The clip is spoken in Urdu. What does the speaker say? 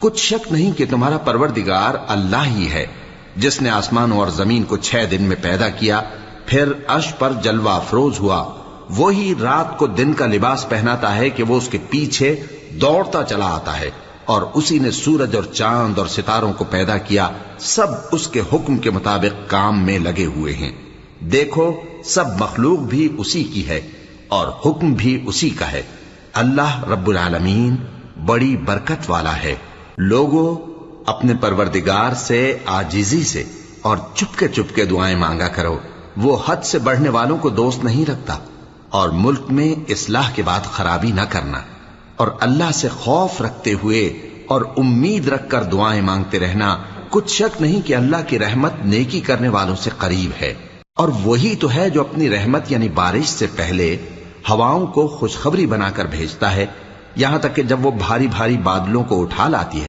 کچھ شک نہیں کہ تمہارا پروردگار اللہ ہی ہے جس نے آسمانوں اور زمین کو 6 دن میں پیدا کیا، پھر عرش پر جلوہ افروز ہوا۔ وہی رات کو دن کا لباس پہناتا ہے کہ وہ اس کے پیچھے دوڑتا چلا آتا ہے، اور اسی نے سورج اور چاند اور ستاروں کو پیدا کیا، سب اس کے حکم کے مطابق کام میں لگے ہوئے ہیں۔ دیکھو سب مخلوق بھی اسی کی ہے اور حکم بھی اسی کا ہے۔ اللہ رب العالمین بڑی برکت والا ہے۔ لوگوں اپنے پروردگار سے عاجزی سے اور چپکے دعائیں مانگا کرو، وہ حد سے بڑھنے والوں کو دوست نہیں رکھتا، اور ملک میں اصلاح کے بعد خرابی نہ کرنا، اور اللہ سے خوف رکھتے ہوئے اور امید رکھ کر دعائیں مانگتے رہنا۔ کچھ شک نہیں کہ اللہ کی رحمت نیکی کرنے والوں سے قریب ہے، اور وہی تو ہے جو اپنی رحمت یعنی بارش سے پہلے ہواؤں کو خوشخبری بنا کر بھیجتا ہے، یہاں تک کہ جب وہ بھاری بھاری بادلوں کو اٹھا لاتی ہے